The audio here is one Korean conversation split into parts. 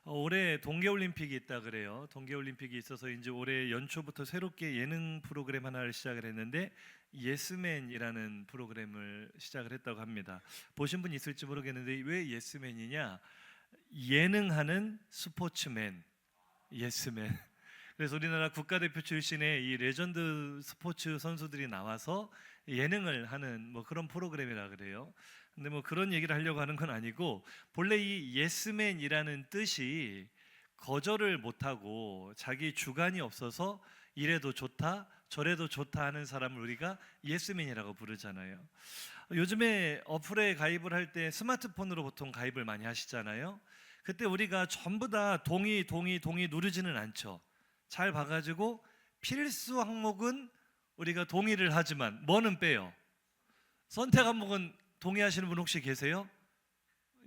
올해 동계올림픽이 있다 그래요. 동계올림픽이 있어서 이제 올해 연초부터 새롭게 예능 프로그램 하나를 시작을 했는데 예스맨이라는 프로그램을 시작을 했다고 합니다. 보신 분 있을지 모르겠는데 왜 예스맨이냐? 예능하는 스포츠맨, 예스맨. 그래서 우리나라 국가대표 출신의 이 레전드 스포츠 선수들이 나와서 예능을 하는 뭐 그런 프로그램이라 그래요. 근데 뭐 그런 얘기를 하려고 하는 건 아니고, 본래 이 예스맨이라는 뜻이 거절을 못하고 자기 주관이 없어서 이래도 좋다 저래도 좋다 하는 사람을 우리가 예스맨이라고 부르잖아요. 요즘에 어플에 가입을 할 때 스마트폰으로 보통 가입을 많이 하시잖아요. 그때 우리가 전부 다 동의 누르지는 않죠. 잘 봐가지고 필수 항목은 우리가 동의를 하지만 뭐는 빼요. 선택 항목은 동의하시는 분 혹시 계세요?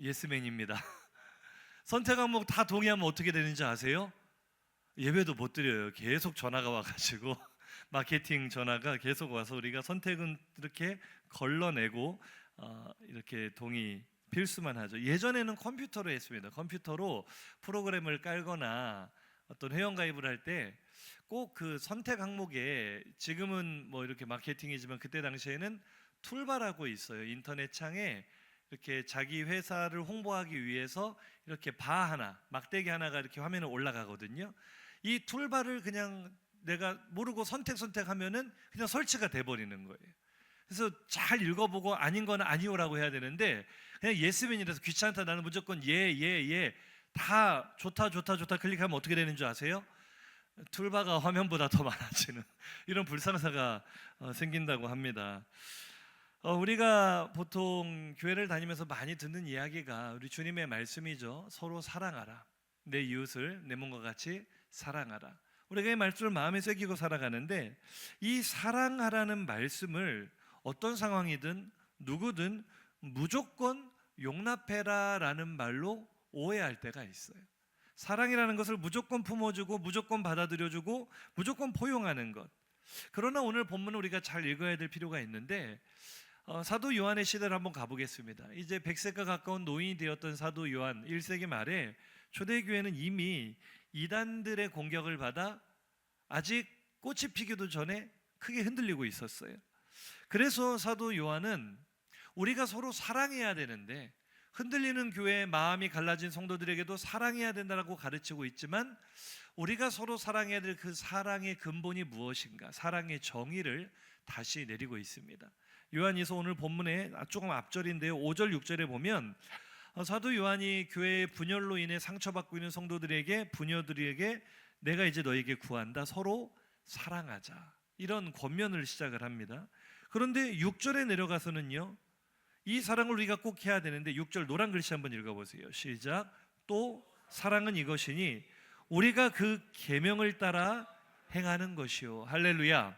예스맨입니다. 선택 항목 다 동의하면 어떻게 되는지 아세요? 예배도 못 드려요. 계속 전화가 와가지고 마케팅 전화가 계속 와서 우리가 선택은 이렇게 걸러내고 이렇게 동의 필수만 하죠. 예전에는 컴퓨터로 했습니다. 컴퓨터로 프로그램을 깔거나 어떤 회원가입을 할 때 꼭 그 선택 항목에, 지금은 뭐 이렇게 마케팅이지만 그때 당시에는 툴바라고 있어요. 인터넷 창에 이렇게 자기 회사를 홍보하기 위해서 이렇게 바 하나, 막대기 하나가 이렇게 화면에 올라가거든요. 이 툴바를 그냥 내가 모르고 선택하면은 그냥 설치가 돼버리는 거예요. 그래서 잘 읽어보고 아닌 거는 아니오라고 해야 되는데 그냥 예스맨이라서 귀찮다, 나는 무조건 예 다 좋다 클릭하면 어떻게 되는 줄 아세요? 툴바가 화면보다 더 많아지는 이런 불상사가 생긴다고 합니다. 우리가 보통 교회를 다니면서 많이 듣는 이야기가 우리 주님의 말씀이죠. 서로 사랑하라. 내 이웃을 내 몸과 같이 사랑하라. 우리가 이 말씀을 마음에 새기고 살아가는데, 이 사랑하라는 말씀을 어떤 상황이든 누구든 무조건 용납해라 라는 말로 오해할 때가 있어요. 사랑이라는 것을 무조건 품어주고 무조건 받아들여주고 무조건 포용하는 것. 그러나 오늘 본문을 우리가 잘 읽어야 될 필요가 있는데, 사도 요한의 시대를 한번 가보겠습니다. 이제 100세가 가까운 노인이 되었던 사도 요한, 1세기 말에 초대교회는 이미 이단들의 공격을 받아 아직 꽃이 피기도 전에 크게 흔들리고 있었어요. 그래서 사도 요한은 우리가 서로 사랑해야 되는데, 흔들리는 교회의 마음이 갈라진 성도들에게도 사랑해야 된다고 가르치고 있지만, 우리가 서로 사랑해야 될 그 사랑의 근본이 무엇인가, 사랑의 정의를 다시 내리고 있습니다. 요한이서 오늘 본문에 조금 앞절인데요, 5절 6절에 보면 사도 요한이 교회의 분열로 인해 상처받고 있는 성도들에게, 부녀들에게 내가 이제 너에게 구한다, 서로 사랑하자, 이런 권면을 시작을 합니다. 그런데 6절에 내려가서는요, 이 사랑을 우리가 꼭 해야 되는데, 6절 노란 글씨 한번 읽어보세요. 시작. 또 사랑은 이것이니 우리가 그 계명을 따라 행하는 것이요. 할렐루야.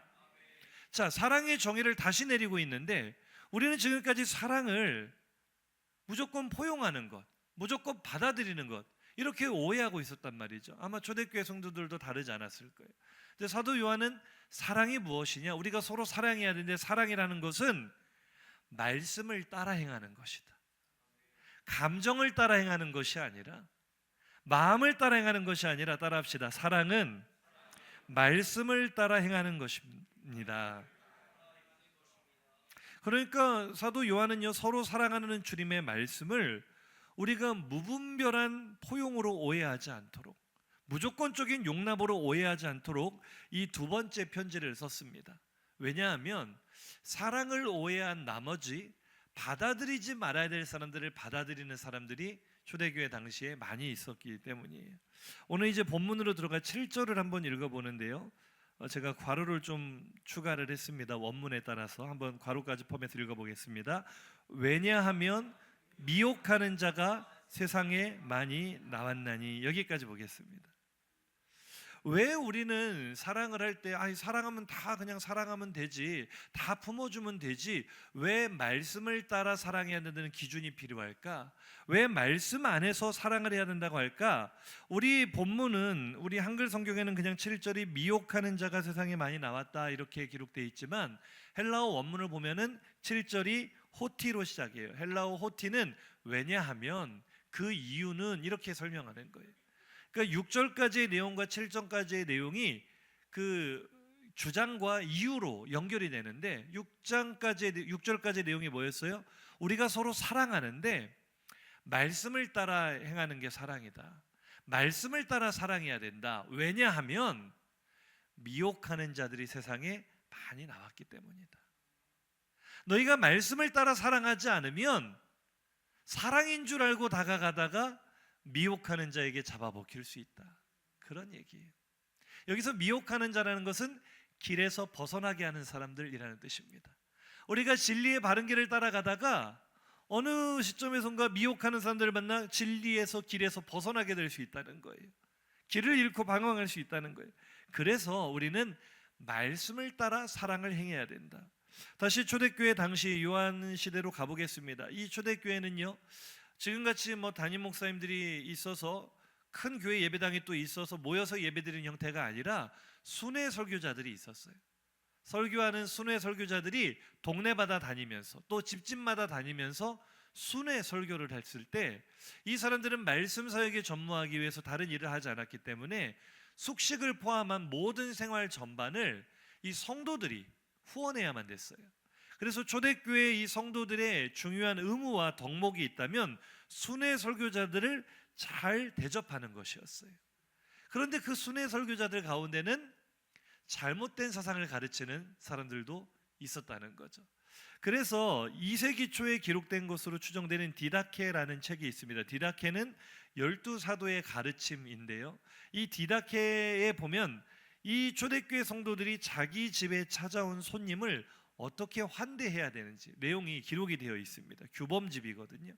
자, 사랑의 정의를 다시 내리고 있는데, 우리는 지금까지 사랑을 무조건 포용하는 것, 무조건 받아들이는 것, 이렇게 오해하고 있었단 말이죠. 아마 초대교회 성도들도 다르지 않았을 거예요. 근데 사도 요한은 사랑이 무엇이냐, 우리가 서로 사랑해야 되는데, 사랑이라는 것은 말씀을 따라 행하는 것이다. 감정을 따라 행하는 것이 아니라, 마음을 따라 행하는 것이 아니라, 따라합시다. 사랑은 말씀을 따라 행하는 것입니다. 그러니까 사도 요한은요, 서로 사랑하는 주님의 말씀을 우리가 무분별한 포용으로 오해하지 않도록, 무조건적인 용납으로 오해하지 않도록 이 두 번째 편지를 썼습니다. 왜냐하면 사랑을 오해한 나머지 받아들이지 말아야 될 사람들을 받아들이는 사람들이 초대교회 당시에 많이 있었기 때문이에요. 오늘 이제 본문으로 들어가 7절을 한번 읽어보는데요, 제가 괄호를 좀 추가를 했습니다. 원문에 따라서 한번 괄호까지 포함해서 읽어보겠습니다. 왜냐하면 미혹하는 자가 세상에 많이 나왔나니, 여기까지 보겠습니다. 왜 우리는 사랑을 할 때 사랑하면 다 그냥 사랑하면 되지, 다 품어주면 되지, 왜 말씀을 따라 사랑해야 된다는 기준이 필요할까? 왜 말씀 안에서 사랑을 해야 된다고 할까? 우리 본문은, 우리 한글 성경에는 그냥 7절이 미혹하는 자가 세상에 많이 나왔다 이렇게 기록되어 있지만, 헬라어 원문을 보면은 7절이 호티로 시작해요. 헬라어 호티는 왜냐하면, 그 이유는, 이렇게 설명하는 거예요. 그러니까 6절까지의 내용과 7절까지의 내용이 그 주장과 이유로 연결이 되는데 6절까지의 내용이 뭐였어요? 우리가 서로 사랑하는데 말씀을 따라 행하는 게 사랑이다. 말씀을 따라 사랑해야 된다. 왜냐하면 미혹하는 자들이 세상에 많이 나왔기 때문이다. 너희가 말씀을 따라 사랑하지 않으면 사랑인 줄 알고 다가가다가 미혹하는 자에게 잡아먹힐 수 있다. 그런 얘기예요. 여기서 미혹하는 자라는 것은 길에서 벗어나게 하는 사람들이라는 뜻입니다. 우리가 진리의 바른 길을 따라가다가 어느 시점에선가 미혹하는 사람들을 만나 진리에서 길에서 벗어나게 될 수 있다는 거예요. 길을 잃고 방황할 수 있다는 거예요. 그래서 우리는 말씀을 따라 사랑을 행해야 된다. 다시 초대교회 당시 요한 시대로 가보겠습니다. 이 초대교회는요, 지금같이 담임 목사님들이 있어서 큰 교회 예배당이 또 있어서 모여서 예배드리는 형태가 아니라 순회 설교자들이 있었어요. 설교하는 순회 설교자들이 동네마다 다니면서 또 집집마다 다니면서 순회 설교를 했을 때 이 사람들은 말씀 사역에 전무하기 위해서 다른 일을 하지 않았기 때문에 숙식을 포함한 모든 생활 전반을 이 성도들이 후원해야만 됐어요. 그래서 초대교회 이 성도들의 중요한 의무와 덕목이 있다면 순회 설교자들을 잘 대접하는 것이었어요. 그런데 그 순회 설교자들 가운데는 잘못된 사상을 가르치는 사람들도 있었다는 거죠. 그래서 2세기 초에 기록된 것으로 추정되는 디다케라는 책이 있습니다. 디다케는 12사도의 가르침인데요, 이 디다케에 보면 이 초대교회 성도들이 자기 집에 찾아온 손님을 어떻게 환대해야 되는지 내용이 기록이 되어 있습니다. 규범집이거든요.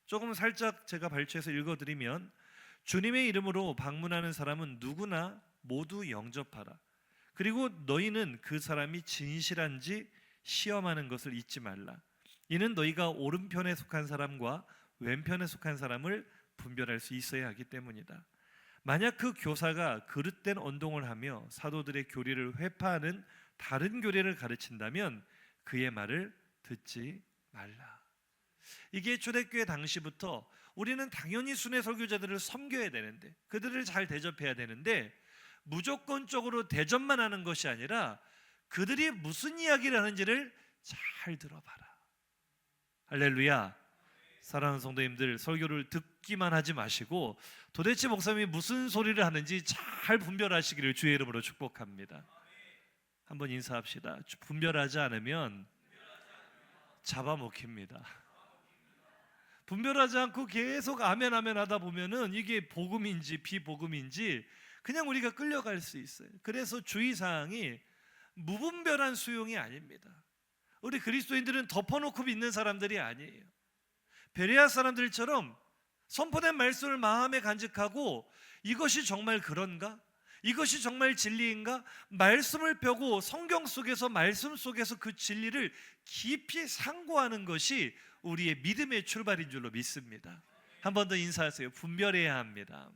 조금 살짝 제가 발췌해서 읽어드리면, 주님의 이름으로 방문하는 사람은 누구나 모두 영접하라. 그리고 너희는 그 사람이 진실한지 시험하는 것을 잊지 말라. 이는 너희가 오른편에 속한 사람과 왼편에 속한 사람을 분별할 수 있어야 하기 때문이다. 만약 그 교사가 그릇된 언동을 하며 사도들의 교리를 회파하는 다른 교리를 가르친다면 그의 말을 듣지 말라. 이게 초대교회 당시부터 우리는 당연히 순회 설교자들을 섬겨야 되는데, 그들을 잘 대접해야 되는데, 무조건적으로 대접만 하는 것이 아니라 그들이 무슨 이야기를 하는지를 잘 들어봐라. 할렐루야. 사랑하는 성도님들, 설교를 듣기만 하지 마시고 도대체 목사님이 무슨 소리를 하는지 잘 분별하시기를 주의 이름으로 축복합니다. 한번 인사합시다. 분별하지 않으면 잡아먹힙니다. 분별하지 않고 계속 아멘 아멘 하다 보면은 이게 복음인지 비복음인지 그냥 우리가 끌려갈 수 있어요. 그래서 주의사항이 무분별한 수용이 아닙니다. 우리 그리스도인들은 덮어놓고 믿는 사람들이 아니에요. 베레아 사람들처럼 선포된 말씀을 마음에 간직하고 이것이 정말 그런가? 이것이 정말 진리인가? 말씀을 펴고 성경 속에서 말씀 속에서 그 진리를 깊이 상고하는 것이 우리의 믿음의 출발인 줄로 믿습니다. 한 번 더 인사하세요. 분별해야 합니다.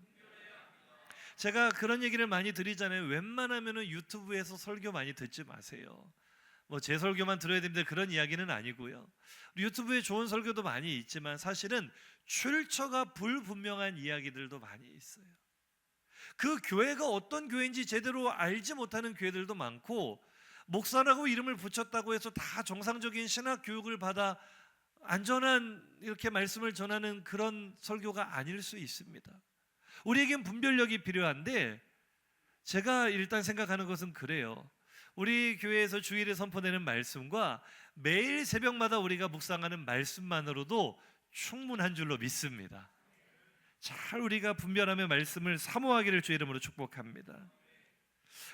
제가 그런 얘기를 많이 드리잖아요. 웬만하면 유튜브에서 설교 많이 듣지 마세요. 제 설교만 들어야 됩니다, 그런 이야기는 아니고요. 유튜브에 좋은 설교도 많이 있지만 사실은 출처가 불분명한 이야기들도 많이 있어요. 그 교회가 어떤 교회인지 제대로 알지 못하는 교회들도 많고, 목사라고 이름을 붙였다고 해서 다 정상적인 신학 교육을 받아 안전한 이렇게 말씀을 전하는 그런 설교가 아닐 수 있습니다. 우리에겐 분별력이 필요한데, 제가 일단 생각하는 것은 그래요. 우리 교회에서 주일에 선포되는 말씀과 매일 새벽마다 우리가 묵상하는 말씀만으로도 충분한 줄로 믿습니다. 잘 우리가 분별하며 말씀을 사모하기를 주의 이름으로 축복합니다.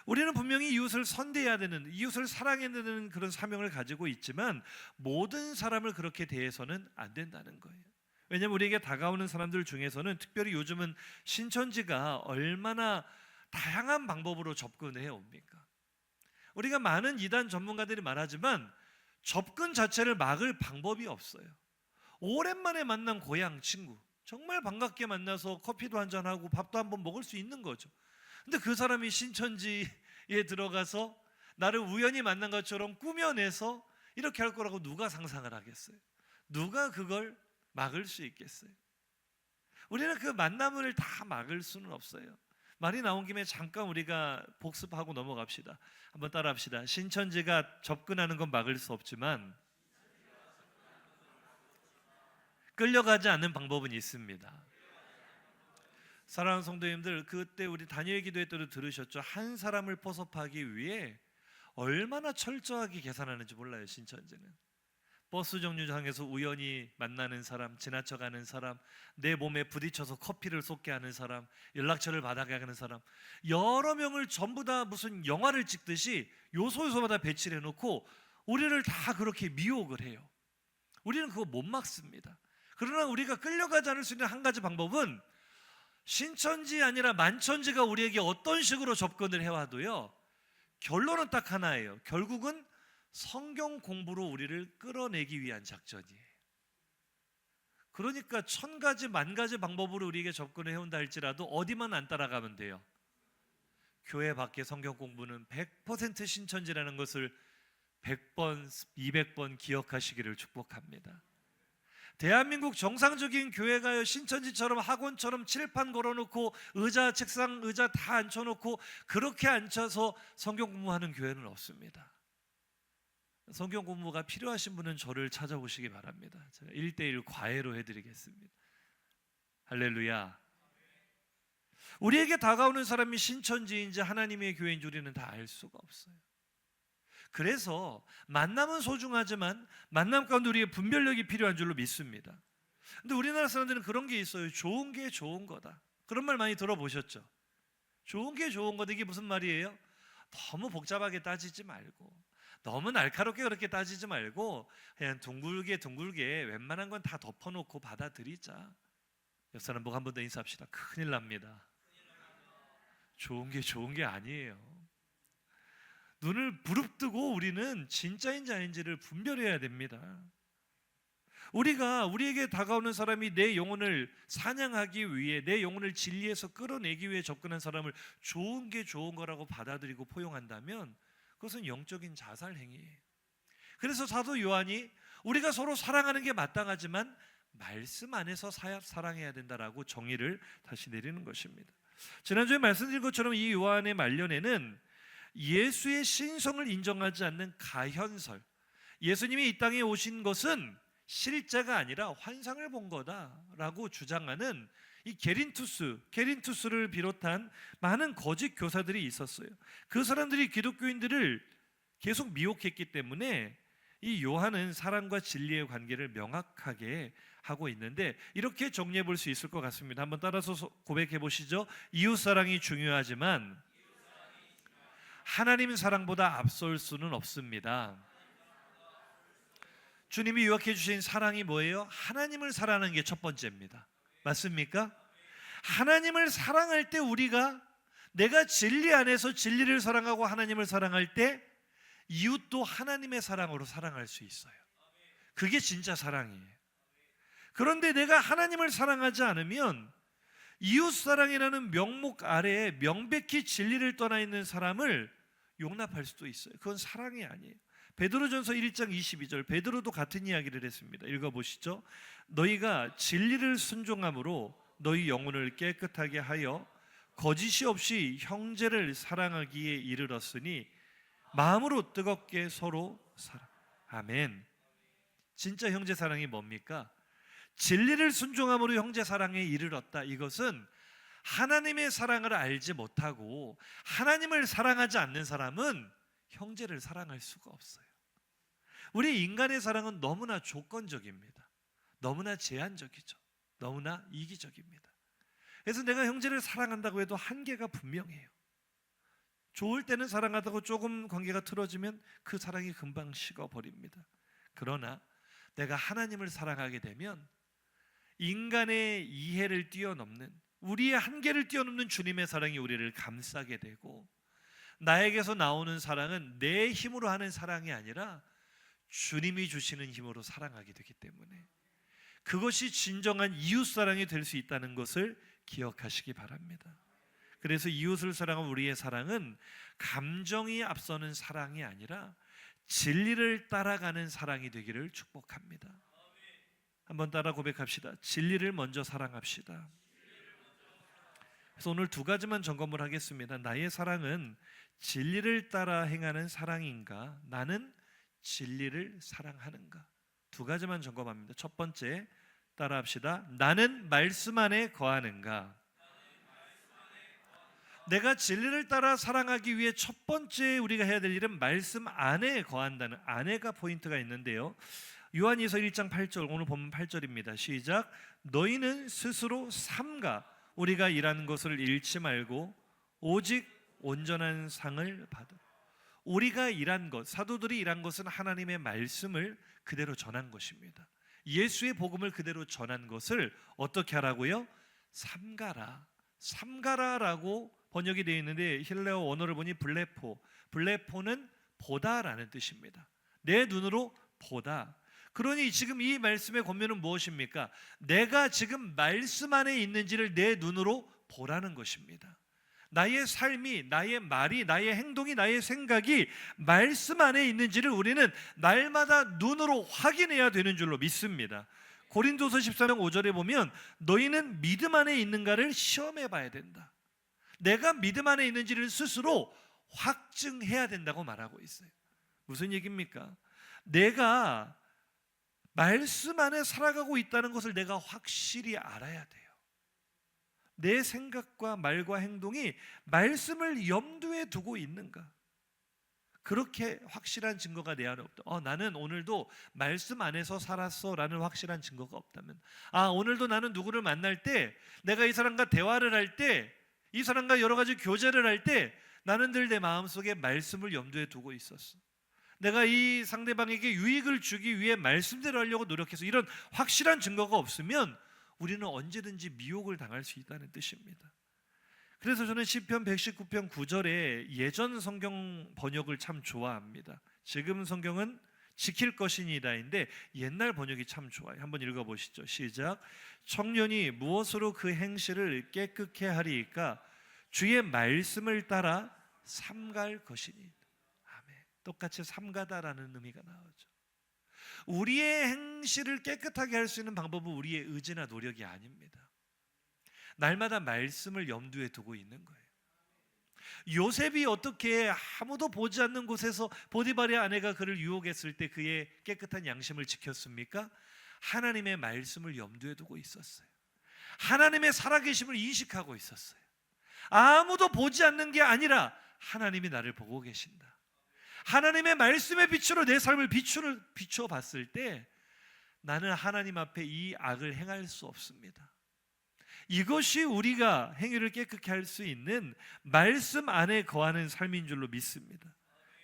우리는 분명히 이웃을 선대해야 되는, 이웃을 사랑해야 되는 그런 사명을 가지고 있지만 모든 사람을 그렇게 대해서는 안 된다는 거예요. 왜냐하면 우리에게 다가오는 사람들 중에서는, 특별히 요즘은 신천지가 얼마나 다양한 방법으로 접근해 옵니까? 우리가 많은 이단 전문가들이 말하지만 접근 자체를 막을 방법이 없어요. 오랜만에 만난 고향 친구, 정말 반갑게 만나서 커피도 한잔하고 밥도 한번 먹을 수 있는 거죠. 근데 그 사람이 신천지에 들어가서 나를 우연히 만난 것처럼 꾸며내서 이렇게 할 거라고 누가 상상을 하겠어요? 누가 그걸 막을 수 있겠어요? 우리는 그 만남을 다 막을 수는 없어요. 말이 나온 김에 잠깐 우리가 복습하고 넘어갑시다. 한번 따라합시다. 신천지가 접근하는 건 막을 수 없지만 끌려가지 않는 방법은 있습니다. 사랑하는 성도님들, 그때 우리 다니엘 기도회 때도 들으셨죠? 한 사람을 포섭하기 위해 얼마나 철저하게 계산하는지 몰라요. 신천지는 버스 정류장에서 우연히 만나는 사람, 지나쳐가는 사람, 내 몸에 부딪혀서 커피를 쏟게 하는 사람, 연락처를 받아가는 사람, 여러 명을 전부 다 무슨 영화를 찍듯이 요소요소마다 배치를 해놓고 우리를 다 그렇게 미혹을 해요. 우리는 그거 못 막습니다. 그러나 우리가 끌려가지 않을 수 있는 한 가지 방법은 신천지 아니라 만천지가 우리에게 어떤 식으로 접근을 해와도요, 결론은 딱 하나예요. 결국은 성경 공부로 우리를 끌어내기 위한 작전이에요. 그러니까 1000가지 만가지 방법으로 우리에게 접근을 해온다 할지라도 어디만 안 따라가면 돼요. 교회 밖에 성경 공부는 100% 신천지라는 것을 100번, 200번 기억하시기를 축복합니다. 대한민국 정상적인 교회가요, 신천지처럼 학원처럼 칠판 걸어놓고 의자, 책상, 의자 다 앉혀놓고 그렇게 앉혀서 성경 공부하는 교회는 없습니다. 성경 공부가 필요하신 분은 저를 찾아오시기 바랍니다. 제가 1:1 과외로 해드리겠습니다. 할렐루야. 우리에게 다가오는 사람이 신천지인지 하나님의 교회인지 우리는 다 알 수가 없어요. 그래서 만남은 소중하지만 만남 가운데 우리의 분별력이 필요한 줄로 믿습니다. 근데 우리나라 사람들은 그런 게 있어요. 좋은 게 좋은 거다. 그런 말 많이 들어보셨죠? 좋은 게 좋은 거다. 이게 무슨 말이에요? 너무 복잡하게 따지지 말고, 너무 날카롭게 그렇게 따지지 말고 그냥 둥글게 웬만한 건 다 덮어놓고 받아들이자. 옆 사람 보고 한 번 더 인사합시다. 큰일 납니다. 좋은 게 아니에요. 눈을 부릅뜨고 우리는 진짜인지 아닌지를 분별해야 됩니다. 우리에게 다가오는 사람이 내 영혼을 사냥하기 위해, 내 영혼을 진리에서 끌어내기 위해 접근한 사람을 좋은 게 좋은 거라고 받아들이고 포용한다면 그것은 영적인 자살 행위예요. 그래서 사도 요한이 우리가 서로 사랑하는 게 마땅하지만 말씀 안에서 사랑해야 된다라고 정의를 다시 내리는 것입니다. 지난주에 말씀드린 것처럼 이 요한의 말년에는 예수의 신성을 인정하지 않는 가현설, 예수님이 이 땅에 오신 것은 실제가 아니라 환상을 본 거다라고 주장하는 이 게린투스를 비롯한 많은 거짓 교사들이 있었어요. 그 사람들이 기독교인들을 계속 미혹했기 때문에 이 요한은 사랑과 진리의 관계를 명확하게 하고 있는데 이렇게 정리해 볼 수 있을 것 같습니다. 한번 따라서 고백해 보시죠. 이웃사랑이 중요하지만 하나님 사랑보다 앞설 수는 없습니다. 주님이 유혹해 주신 사랑이 뭐예요? 하나님을 사랑하는 게 첫 번째입니다. 맞습니까? 하나님을 사랑할 때 내가 진리 안에서 진리를 사랑하고 하나님을 사랑할 때 이웃도 하나님의 사랑으로 사랑할 수 있어요. 그게 진짜 사랑이에요. 그런데 내가 하나님을 사랑하지 않으면 이웃 사랑이라는 명목 아래에 명백히 진리를 떠나 있는 사람을 용납할 수도 있어요. 그건 사랑이 아니에요. 베드로전서 1장 22절, 베드로도 같은 이야기를 했습니다. 읽어보시죠. 너희가 진리를 순종함으로 너희 영혼을 깨끗하게 하여 거짓이 없이 형제를 사랑하기에 이르렀으니 마음으로 뜨겁게 서로 사랑. 아멘. 진짜 형제 사랑이 뭡니까? 진리를 순종함으로 형제 사랑에 이르렀다. 이것은 하나님의 사랑을 알지 못하고 하나님을 사랑하지 않는 사람은 형제를 사랑할 수가 없어요. 우리 인간의 사랑은 너무나 조건적입니다. 너무나 제한적이죠. 너무나 이기적입니다. 그래서 내가 형제를 사랑한다고 해도 한계가 분명해요. 좋을 때는 사랑하다고 조금 관계가 틀어지면 그 사랑이 금방 식어버립니다. 그러나 내가 하나님을 사랑하게 되면 인간의 이해를 뛰어넘는, 우리의 한계를 뛰어넘는 주님의 사랑이 우리를 감싸게 되고, 나에게서 나오는 사랑은 내 힘으로 하는 사랑이 아니라 주님이 주시는 힘으로 사랑하게 되기 때문에 그것이 진정한 이웃사랑이 될 수 있다는 것을 기억하시기 바랍니다. 그래서 이웃을 사랑한 우리의 사랑은 감정이 앞서는 사랑이 아니라 진리를 따라가는 사랑이 되기를 축복합니다. 한번 따라 고백합시다. 진리를 먼저 사랑합시다. 그래서 오늘 두 가지만 점검을 하겠습니다. 나의 사랑은 진리를 따라 행하는 사랑인가? 나는 진리를 사랑하는가? 두 가지만 점검합니다. 첫 번째, 따라합시다. 나는 말씀 안에 거하는가? 내가 진리를 따라 사랑하기 위해 첫 번째 우리가 해야 될 일은 말씀 안에 거한다는, 안에가 포인트가 있는데요. 요한일서 1장 8절, 오늘 보면 8절입니다. 시작. 너희는 스스로 삼가 우리가 일하는 것을 잃지 말고 오직 온전한 상을 받아. 우리가 일한 것, 사도들이 일한 것은 하나님의 말씀을 그대로 전한 것입니다. 예수의 복음을 그대로 전한 것을 어떻게 하라고요? 삼가라. 삼가라라고 번역이 되어 있는데 힐레어 원어를 보니 블레포. 블레포는 보다라는 뜻입니다. 내 눈으로 보다. 그러니 지금 이 말씀의 권면은 무엇입니까? 내가 지금 말씀 안에 있는지를 내 눈으로 보라는 것입니다. 나의 삶이, 나의 말이, 나의 행동이, 나의 생각이 말씀 안에 있는지를 우리는 날마다 눈으로 확인해야 되는 줄로 믿습니다. 고린도서 14장 5절에 보면 너희는 믿음 안에 있는가를 시험해 봐야 된다. 내가 믿음 안에 있는지를 스스로 확증해야 된다고 말하고 있어요. 무슨 얘기입니까? 내가 말씀 안에 살아가고 있다는 것을 내가 확실히 알아야 돼요. 내 생각과 말과 행동이 말씀을 염두에 두고 있는가? 그렇게 확실한 증거가 내 안에 없다. 나는 오늘도 말씀 안에서 살았어 라는 확실한 증거가 없다면, 오늘도 나는 누구를 만날 때, 내가 이 사람과 대화를 할 때, 이 사람과 여러 가지 교제를 할 때 나는 늘 내 마음속에 말씀을 염두에 두고 있었어. 내가 이 상대방에게 유익을 주기 위해 말씀대로 하려고 노력해서, 이런 확실한 증거가 없으면 우리는 언제든지 미혹을 당할 수 있다는 뜻입니다. 그래서 저는 시편 119편 9절에 예전 성경 번역을 참 좋아합니다. 지금 성경은 지킬 것이니다인데 옛날 번역이 참 좋아요. 한번 읽어보시죠. 시작. 청년이 무엇으로 그 행실을 깨끗게 하리이까? 주의 말씀을 따라 삼갈 것이니. 아멘. 똑같이 삼가다라는 의미가 나오죠. 우리의 행실을 깨끗하게 할 수 있는 방법은 우리의 의지나 노력이 아닙니다. 날마다 말씀을 염두에 두고 있는 거예요. 요셉이 어떻게 아무도 보지 않는 곳에서 보디발의 아내가 그를 유혹했을 때 그의 깨끗한 양심을 지켰습니까? 하나님의 말씀을 염두에 두고 있었어요. 하나님의 살아계심을 인식하고 있었어요. 아무도 보지 않는 게 아니라 하나님이 나를 보고 계신다. 하나님의 말씀의 빛으로 내 삶을 비추어 봤을 때 나는 하나님 앞에 이 악을 행할 수 없습니다. 이것이 우리가 행위를 깨끗게 할 수 있는 말씀 안에 거하는 삶인 줄로 믿습니다.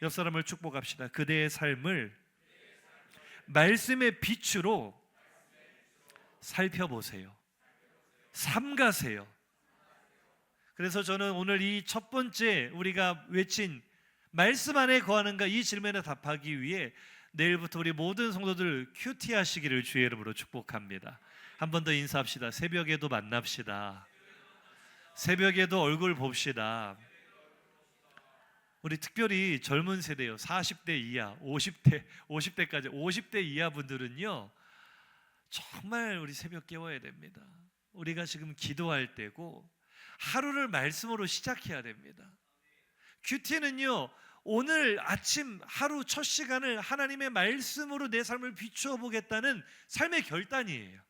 옆 사람을 축복합시다. 그대의 삶을 말씀의 빛으로 살펴보세요. 삼가세요. 그래서 저는 오늘 이 첫 번째 우리가 외친 말씀 안에 거하는가, 이 질문에 답하기 위해 내일부터 우리 모든 성도들 큐티 하시기를 주의 이름으로 축복합니다. 한 번 더 인사합시다. 새벽에도 만납시다. 새벽에도 얼굴 봅시다. 우리 특별히 젊은 세대요. 40대 이하, 50대까지 50대 이하 분들은요, 정말 우리 새벽 깨워야 됩니다. 우리가 지금 기도할 때고 하루를 말씀으로 시작해야 됩니다. 큐티는요, 오늘 아침 하루 첫 시간을 하나님의 말씀으로 내 삶을 비추어 보겠다는 삶의 결단이에요.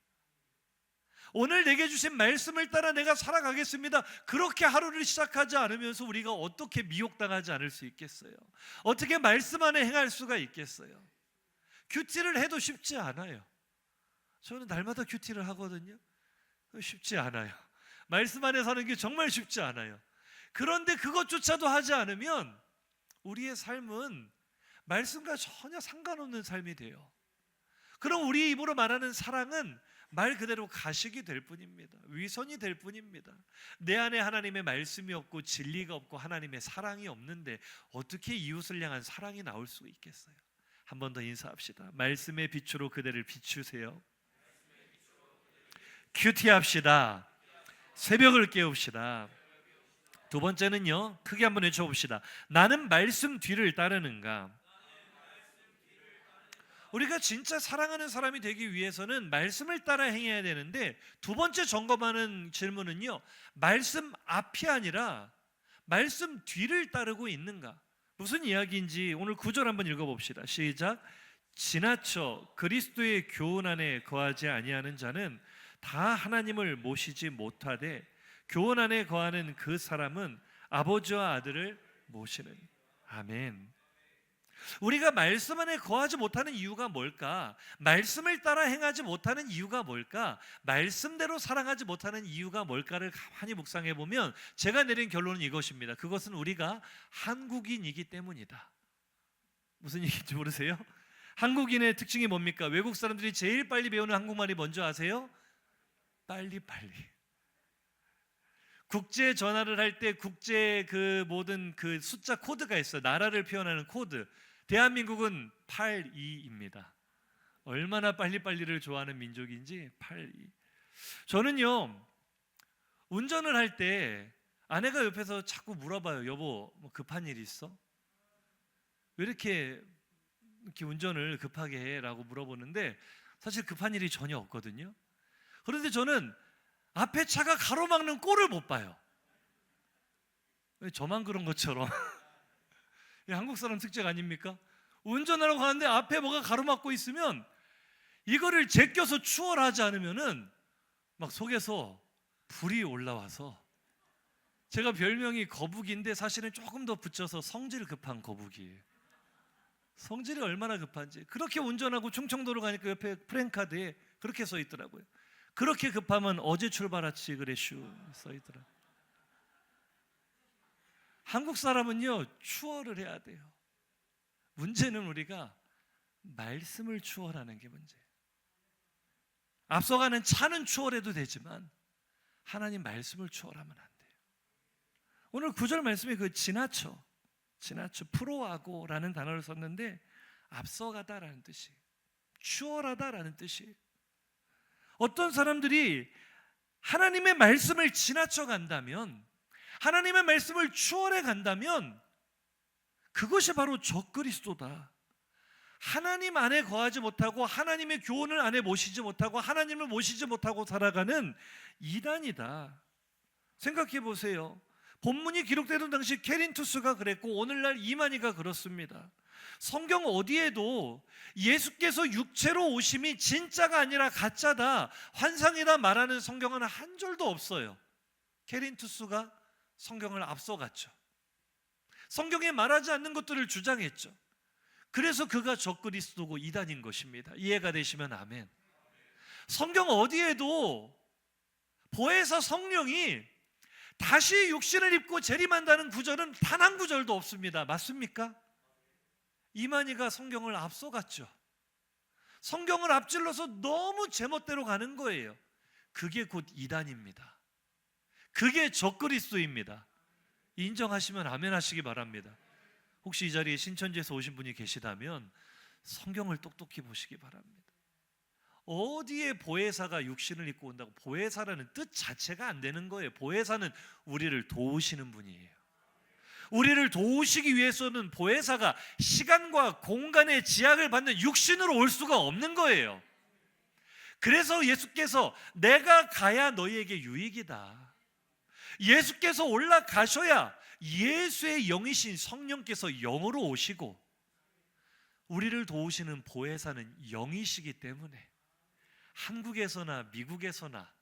오늘 내게 주신 말씀을 따라 내가 살아가겠습니다. 그렇게 하루를 시작하지 않으면서 우리가 어떻게 미혹당하지 않을 수 있겠어요? 어떻게 말씀 안에 행할 수가 있겠어요? 큐티를 해도 쉽지 않아요. 저는 날마다 큐티를 하거든요. 쉽지 않아요. 말씀 안에 사는 게 정말 쉽지 않아요. 그런데 그것조차도 하지 않으면 우리의 삶은 말씀과 전혀 상관없는 삶이 돼요. 그럼 우리 입으로 말하는 사랑은 말 그대로 가식이 될 뿐입니다. 위선이 될 뿐입니다. 내 안에 하나님의 말씀이 없고 진리가 없고 하나님의 사랑이 없는데 어떻게 이웃을 향한 사랑이 나올 수 있겠어요? 한 번 더 인사합시다. 말씀의 빛으로 그대를 비추세요. 큐티합시다. 새벽을 깨웁시다. 두 번째는요, 크게 한번 외쳐봅시다. 나는 말씀 뒤를 따르는가? 우리가 진짜 사랑하는 사람이 되기 위해서는 말씀을 따라 행해야 되는데, 두 번째 점검하는 질문은요, 말씀 앞이 아니라 말씀 뒤를 따르고 있는가? 무슨 이야기인지 오늘 9절 한번 읽어봅시다. 시작. 지나쳐 그리스도의 교훈 안에 거하지 아니하는 자는 다 하나님을 모시지 못하되, 교훈 안에 거하는 그 사람은 아버지와 아들을 모시는. 아멘. 우리가 말씀 안에 거하지 못하는 이유가 뭘까? 말씀을 따라 행하지 못하는 이유가 뭘까? 말씀대로 사랑하지 못하는 이유가 뭘까를 가만히 묵상해 보면 제가 내린 결론은 이것입니다. 그것은 우리가 한국인이기 때문이다. 무슨 얘기인지 모르세요? 한국인의 특징이 뭡니까? 외국 사람들이 제일 빨리 배우는 한국말이 뭔지 아세요? 빨리빨리. 국제 전화를 할 때 국제 그 모든 그 숫자 코드가 있어요. 나라를 표현하는 코드. 대한민국은 82입니다. 얼마나 빨리빨리를 좋아하는 민족인지. 82. 저는요, 운전을 할 때 아내가 옆에서 자꾸 물어봐요. 여보, 뭐 급한 일 있어? 왜 이렇게 운전을 급하게 해? 라고 물어보는데 사실 급한 일이 전혀 없거든요. 그런데 저는 앞에 차가 가로막는 꼴을 못 봐요. 왜 저만 그런 것처럼. 한국 사람 특징 아닙니까? 운전하러 가는데 앞에 뭐가 가로막고 있으면 이거를 제껴서 추월하지 않으면은 막 속에서 불이 올라와서, 제가 별명이 거북인데 사실은 조금 더 붙여서 성질 급한 거북이에요. 성질이 얼마나 급한지. 그렇게 운전하고 충청도로 가니까 옆에 프랜카드에 그렇게 써 있더라고요. 그렇게 급하면 어제 출발하지 그래슈 써 있더라고요. 한국 사람은요, 추월을 해야 돼요. 문제는 우리가 말씀을 추월하는 게 문제예요. 앞서가는 차는 추월해도 되지만 하나님 말씀을 추월하면 안 돼요. 오늘 9절 말씀이 그 지나쳐 프로하고라는 단어를 썼는데 앞서가다라는 뜻이에요. 추월하다라는 뜻이에요. 어떤 사람들이 하나님의 말씀을 지나쳐 간다면, 하나님의 말씀을 추월해 간다면 그것이 바로 적그리스도다. 하나님 안에 거하지 못하고 하나님의 교훈을 안에 모시지 못하고 하나님을 모시지 못하고 살아가는 이단이다. 생각해 보세요. 본문이 기록되던 당시 케린투스가 그랬고 오늘날 이만희가 그렇습니다. 성경 어디에도 예수께서 육체로 오심이 진짜가 아니라 가짜다, 환상이다 말하는 성경은 한 절도 없어요. 케린투스가 성경을 앞서갔죠. 성경에 말하지 않는 것들을 주장했죠. 그래서 그가 적그리스도고 이단인 것입니다. 이해가 되시면 아멘. 성경 어디에도 보혜사 성령이 다시 육신을 입고 재림한다는 구절은 단 한 구절도 없습니다. 맞습니까? 이만희가 성경을 앞서갔죠. 성경을 앞질러서 너무 제멋대로 가는 거예요. 그게 곧 이단입니다. 그게 적그리스도입니다. 인정하시면 아멘 하시기 바랍니다. 혹시 이 자리에 신천지에서 오신 분이 계시다면 성경을 똑똑히 보시기 바랍니다. 어디에 보혜사가 육신을 입고 온다고? 보혜사라는 뜻 자체가 안 되는 거예요. 보혜사는 우리를 도우시는 분이에요. 우리를 도우시기 위해서는 보혜사가 시간과 공간의 제약을 받는 육신으로 올 수가 없는 거예요. 그래서 예수께서 내가 가야 너희에게 유익이다. 예수께서 올라가셔야 예수의 영이신 성령께서 영으로 오시고, 우리를 도우시는 보혜사는 영이시기 때문에 한국에서나 미국에서나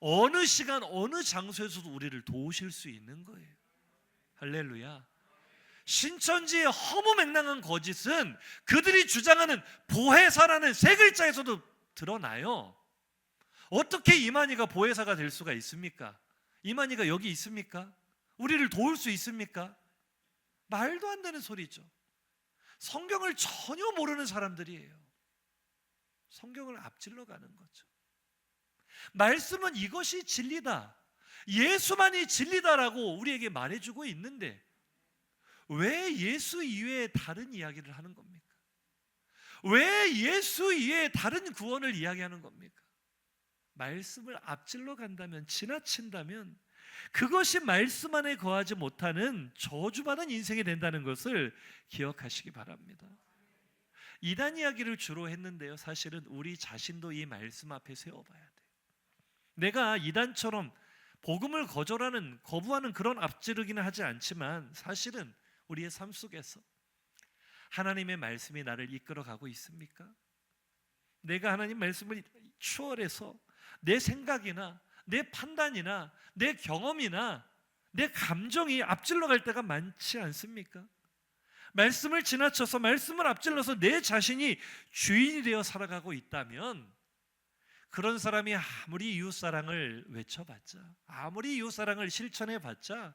어느 시간 어느 장소에서도 우리를 도우실 수 있는 거예요. 할렐루야. 신천지의 허무맹랑한 거짓은 그들이 주장하는 보혜사라는 세 글자에서도 드러나요. 어떻게 이만희가 보혜사가 될 수가 있습니까? 이만희가 여기 있습니까? 우리를 도울 수 있습니까? 말도 안 되는 소리죠. 성경을 전혀 모르는 사람들이에요. 성경을 앞질러 가는 거죠. 말씀은 이것이 진리다, 예수만이 진리다라고 우리에게 말해주고 있는데 왜 예수 이외에 다른 이야기를 하는 겁니까? 왜 예수 이외에 다른 구원을 이야기하는 겁니까? 말씀을 앞질러 간다면, 지나친다면 그것이 말씀 안에 거하지 못하는 저주받은 인생이 된다는 것을 기억하시기 바랍니다. 이단 이야기를 주로 했는데요. 사실은 우리 자신도 이 말씀 앞에 세워봐야 돼요. 내가 이단처럼 복음을 거부하는 그런 앞지르기는 하지 않지만 사실은 우리의 삶 속에서 하나님의 말씀이 나를 이끌어가고 있습니까? 내가 하나님 말씀을 추월해서 내 생각이나 내 판단이나 내 경험이나 내 감정이 앞질러 갈 때가 많지 않습니까? 말씀을 지나쳐서 말씀을 앞질러서 내 자신이 주인이 되어 살아가고 있다면 그런 사람이 아무리 이웃사랑을 외쳐봤자, 아무리 이웃사랑을 실천해봤자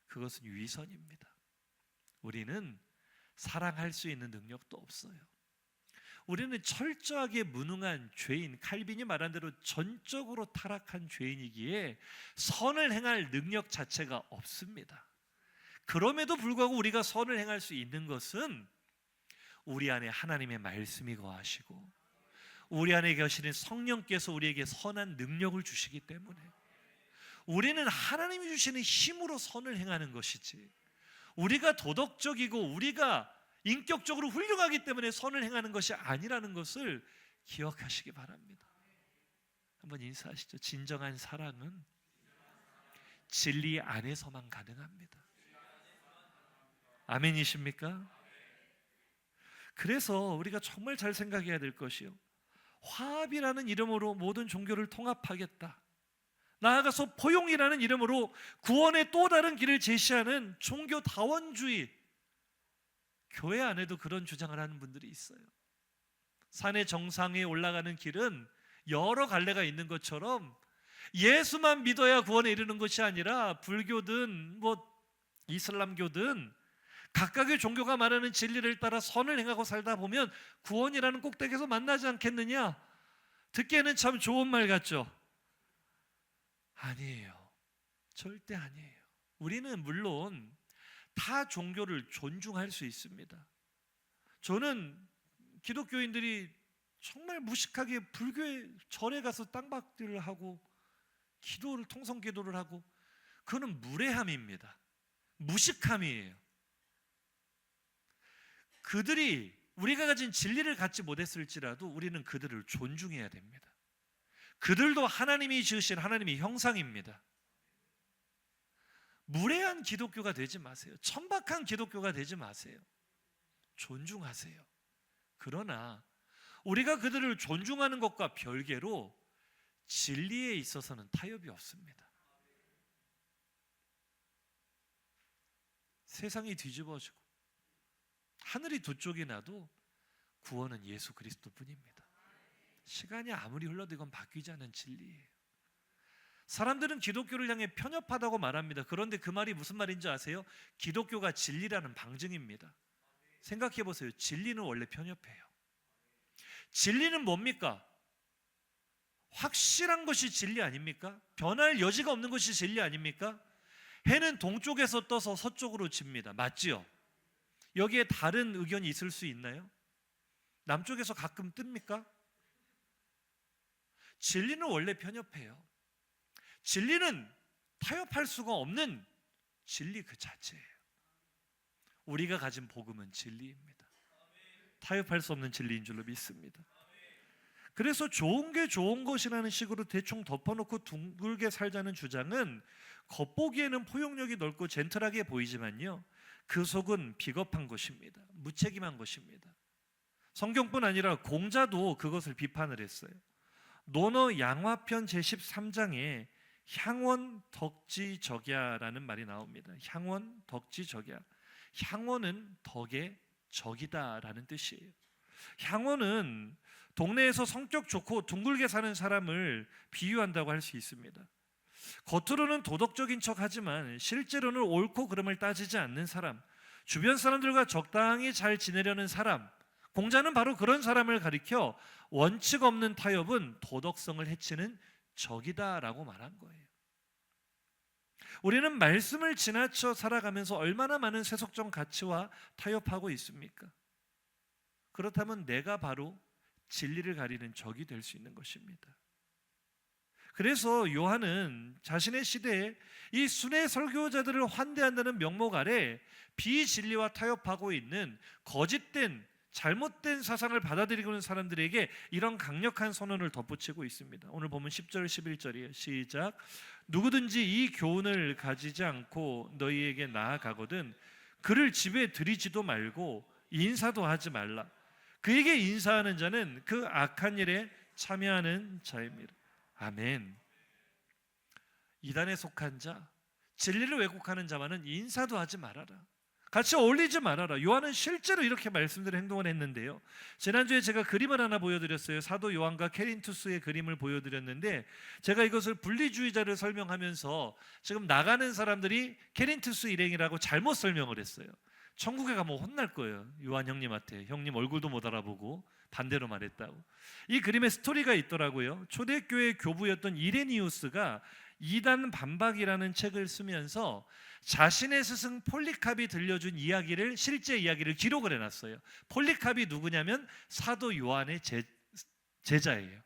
그것은 위선입니다. 우리는 사랑할 수 있는 능력도 없어요. 우리는 철저하게 무능한 죄인, 칼빈이 말한 대로 전적으로 타락한 죄인이기에 선을 행할 능력 자체가 없습니다. 그럼에도 불구하고 우리가 선을 행할 수 있는 것은 우리 안에 하나님의 말씀이 거하시고 우리 안에 계시는 성령께서 우리에게 선한 능력을 주시기 때문에 우리는 하나님이 주시는 힘으로 선을 행하는 것이지, 우리가 도덕적이고 우리가 인격적으로 훌륭하기 때문에 선을 행하는 것이 아니라는 것을 기억하시기 바랍니다. 한번 인사하시죠. 진정한 사랑은 진리 안에서만 가능합니다. 아멘이십니까? 그래서 우리가 정말 잘 생각해야 될 것이요, 화합이라는 이름으로 모든 종교를 통합하겠다, 나아가서 포용이라는 이름으로 구원의 또 다른 길을 제시하는 종교 다원주의, 교회 안에도 그런 주장을 하는 분들이 있어요. 산의 정상에 올라가는 길은 여러 갈래가 있는 것처럼 예수만 믿어야 구원에 이르는 것이 아니라 불교든 이슬람교든 각각의 종교가 말하는 진리를 따라 선을 행하고 살다 보면 구원이라는 꼭대기에서 만나지 않겠느냐? 듣기에는 참 좋은 말 같죠? 아니에요. 절대 아니에요. 우리는 물론 타 종교를 존중할 수 있습니다. 저는 기독교인들이 정말 무식하게 불교의 절에 가서 땅박질을 하고 기도를, 통성 기도를 하고, 그거는 무례함입니다. 무식함이에요. 그들이 우리가 가진 진리를 갖지 못했을지라도 우리는 그들을 존중해야 됩니다. 그들도 하나님이 지으신 하나님의 형상입니다. 무례한 기독교가 되지 마세요. 천박한 기독교가 되지 마세요. 존중하세요. 그러나 우리가 그들을 존중하는 것과 별개로 진리에 있어서는 타협이 없습니다. 세상이 뒤집어지고 하늘이 두 쪽이 나도 구원은 예수 그리스도뿐입니다. 시간이 아무리 흘러도 이건 바뀌지 않는 진리예요. 사람들은 기독교를 향해 편협하다고 말합니다. 그런데 그 말이 무슨 말인지 아세요? 기독교가 진리라는 방증입니다. 생각해 보세요. 진리는 원래 편협해요. 진리는 뭡니까? 확실한 것이 진리 아닙니까? 변할 여지가 없는 것이 진리 아닙니까? 해는 동쪽에서 떠서 서쪽으로 집니다. 맞지요? 여기에 다른 의견이 있을 수 있나요? 남쪽에서 가끔 뜹니까? 진리는 원래 편협해요. 진리는 타협할 수가 없는 진리 그 자체예요. 우리가 가진 복음은 진리입니다. 타협할 수 없는 진리인 줄로 믿습니다. 그래서 좋은 게 좋은 것이라는 식으로 대충 덮어놓고 둥글게 살자는 주장은 겉보기에는 포용력이 넓고 젠틀하게 보이지만요, 그 속은 비겁한 것입니다. 무책임한 것입니다. 성경뿐 아니라 공자도 그것을 비판을 했어요. 논어 양화편 제13장에 향원 덕지적야라는 말이 나옵니다. 향원 덕지적야. 향원은 덕의 적이다라는 뜻이에요. 향원은 동네에서 성격 좋고 둥글게 사는 사람을 비유한다고 할 수 있습니다. 겉으로는 도덕적인 척하지만 실제로는 옳고 그름을 따지지 않는 사람, 주변 사람들과 적당히 잘 지내려는 사람, 공자는 바로 그런 사람을 가리켜 원칙 없는 타협은 도덕성을 해치는 적이다라고 말한 거예요. 우리는 말씀을 지나쳐 살아가면서 얼마나 많은 세속적 가치와 타협하고 있습니까? 그렇다면 내가 바로 진리를 가리는 적이 될 수 있는 것입니다. 그래서 요한은 자신의 시대에 이 순회 설교자들을 환대한다는 명목 아래 비진리와 타협하고 있는 거짓된 잘못된 사상을 받아들이고 있는 사람들에게 이런 강력한 선언을 덧붙이고 있습니다. 오늘 보면 10절 11절이에요. 시작. 누구든지 이 교훈을 가지지 않고 너희에게 나아가거든 그를 집에 들이지도 말고 인사도 하지 말라. 그에게 인사하는 자는 그 악한 일에 참여하는 자입니다. 아멘. 이단에 속한 자, 진리를 왜곡하는 자와는 인사도 하지 말아라. 같이 어울리지 말아라. 요한은 실제로 이렇게 말씀드린 행동을 했는데요. 지난주에 제가 그림을 하나 보여드렸어요. 사도 요한과 케린투스의 그림을 보여드렸는데 제가 이것을 분리주의자를 설명하면서 지금 나가는 사람들이 케린투스 일행이라고 잘못 설명을 했어요. 천국에 가면 혼날 거예요. 요한 형님한테. 형님 얼굴도 못 알아보고 반대로 말했다고. 이 그림에 스토리가 있더라고요. 초대교회 교부였던 이레니우스가 이단 반박이라는 책을 쓰면서 자신의 스승 폴리캅이 들려준 이야기를, 실제 이야기를 기록을 해놨어요. 폴리캅이 누구냐면 사도 요한의 제자예요.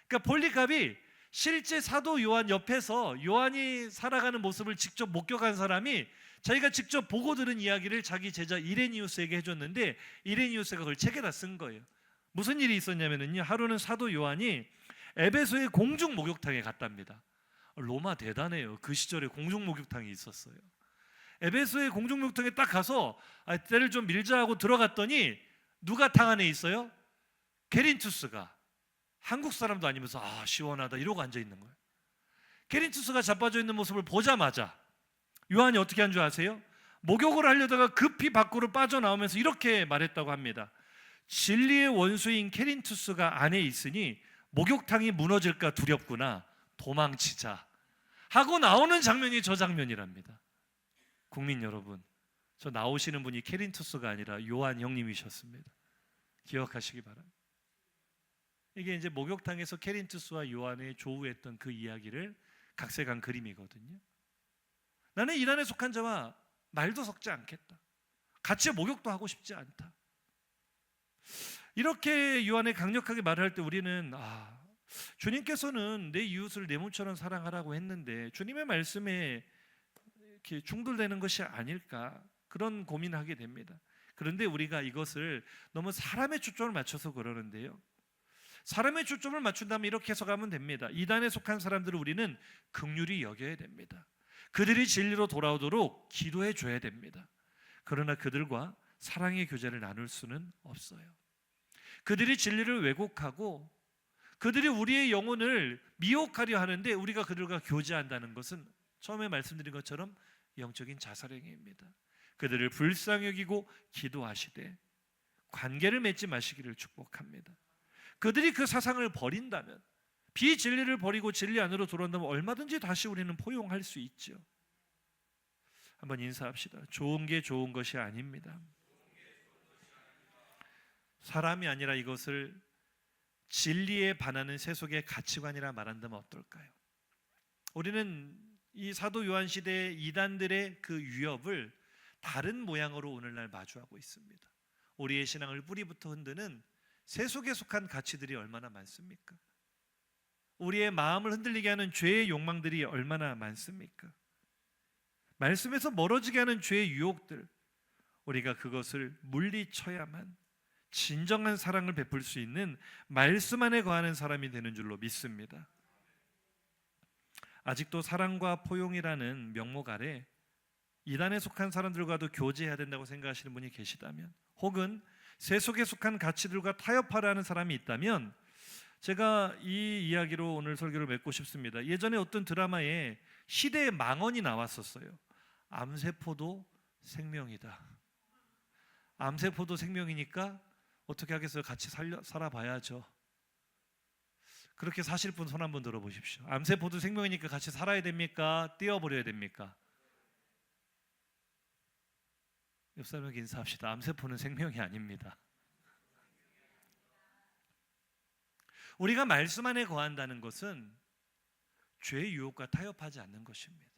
그러니까 폴리캅이 실제 사도 요한 옆에서 요한이 살아가는 모습을 직접 목격한 사람이 자기가 직접 보고 들은 이야기를 자기 제자 이레니우스에게 해줬는데 이레니우스가 그걸 책에다 쓴 거예요. 무슨 일이 있었냐면요, 하루는 사도 요한이 에베소의 공중 목욕탕에 갔답니다. 로마 대단해요. 그 시절에 공중 목욕탕이 있었어요. 에베소의 공중 목욕탕에 딱 가서 때를 좀 밀자 하고 들어갔더니 누가 탕 안에 있어요? 게린투스가. 한국 사람도 아니면서 시원하다 이러고 앉아 있는 거예요. 게린투스가 자빠져 있는 모습을 보자마자 요한이 어떻게 한 줄 아세요? 목욕을 하려다가 급히 밖으로 빠져나오면서 이렇게 말했다고 합니다. 진리의 원수인 케린투스가 안에 있으니 목욕탕이 무너질까 두렵구나. 도망치자 하고 나오는 장면이 저 장면이랍니다. 국민 여러분, 저 나오시는 분이 케린투스가 아니라 요한 형님이셨습니다. 기억하시기 바랍니다. 이게 이제 목욕탕에서 케린투스와 요한의 조우했던 그 이야기를 각색한 그림이거든요. 나는 이단에 속한 자와 말도 섞지 않겠다. 같이 목욕도 하고 싶지 않다. 이렇게 요한이 강력하게 말할 때 우리는 주님께서는 내 이웃을 내 몸처럼 사랑하라고 했는데 주님의 말씀에 이렇게 충돌되는 것이 아닐까, 그런 고민하게 됩니다. 그런데 우리가 이것을 너무 사람의 초점을 맞춰서 그러는데요, 사람의 초점을 맞춘다면 이렇게 해석하면 됩니다. 이단에 속한 사람들을 우리는 긍휼히 여겨야 됩니다. 그들이 진리로 돌아오도록 기도해 줘야 됩니다. 그러나 그들과 사랑의 교제를 나눌 수는 없어요. 그들이 진리를 왜곡하고 그들이 우리의 영혼을 미혹하려 하는데 우리가 그들과 교제한다는 것은 처음에 말씀드린 것처럼 영적인 자살행위입니다. 그들을 불쌍히 여기고 기도하시되 관계를 맺지 마시기를 축복합니다. 그들이 그 사상을 버린다면, 비진리를 버리고 진리 안으로 들어온다면 얼마든지 다시 우리는 포용할 수 있죠. 한번 인사합시다. 좋은 게 좋은 것이 아닙니다. 사람이 아니라 이것을 진리에 반하는 세속의 가치관이라 말한다면 어떨까요? 우리는 이 사도 요한 시대의 이단들의 그 위협을 다른 모양으로 오늘날 마주하고 있습니다. 우리의 신앙을 뿌리부터 흔드는 세속에 속한 가치들이 얼마나 많습니까? 우리의 마음을 흔들리게 하는 죄의 욕망들이 얼마나 많습니까? 말씀에서 멀어지게 하는 죄의 유혹들, 우리가 그것을 물리쳐야만 진정한 사랑을 베풀 수 있는 말씀 안에 거하는 사람이 되는 줄로 믿습니다. 아직도 사랑과 포용이라는 명목 아래 이단에 속한 사람들과도 교제해야 된다고 생각하시는 분이 계시다면, 혹은 세속에 속한 가치들과 타협하려 하는 사람이 있다면, 제가 이 이야기로 오늘 설교를 맺고 싶습니다. 예전에 어떤 드라마에 시대의 망언이 나왔었어요. 암세포도 생명이다. 암세포도 생명이니까 어떻게 하겠어요? 같이 살아봐야죠. 그렇게 사실 분 손 한번 들어보십시오. 암세포도 생명이니까 같이 살아야 됩니까? 띄워버려야 됩니까? 옆 사람에게 인사합시다. 암세포는 생명이 아닙니다. 우리가 말씀 안에 거한다는 것은 죄의 유혹과 타협하지 않는 것입니다.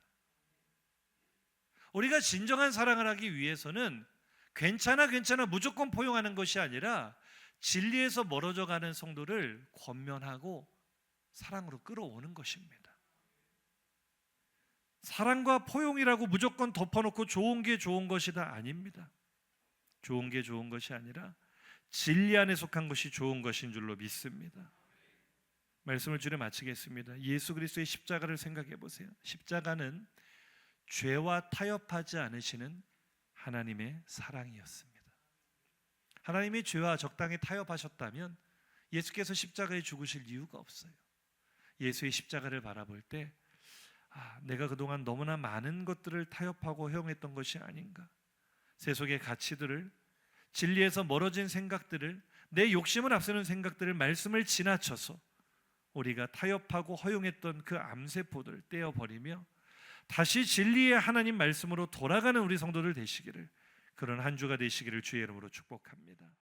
우리가 진정한 사랑을 하기 위해서는 괜찮아 무조건 포용하는 것이 아니라 진리에서 멀어져 가는 성도를 권면하고 사랑으로 끌어오는 것입니다. 사랑과 포용이라고 무조건 덮어놓고 좋은 게 좋은 것이다, 아닙니다. 좋은 게 좋은 것이 아니라 진리 안에 속한 것이 좋은 것인 줄로 믿습니다. 말씀을 줄여 마치겠습니다. 예수 그리스도의 십자가를 생각해 보세요. 십자가는 죄와 타협하지 않으시는 하나님의 사랑이었습니다. 하나님이 죄와 적당히 타협하셨다면 예수께서 십자가에 죽으실 이유가 없어요. 예수의 십자가를 바라볼 때 내가 그동안 너무나 많은 것들을 타협하고 허용했던 것이 아닌가, 세속의 가치들을, 진리에서 멀어진 생각들을, 내 욕심을 앞세우는 생각들을 말씀을 지나쳐서 우리가 타협하고 허용했던 그 암세포들을 떼어버리며 다시 진리의 하나님 말씀으로 돌아가는 우리 성도들 되시기를, 그런 한 주가 되시기를 주의 이름으로 축복합니다.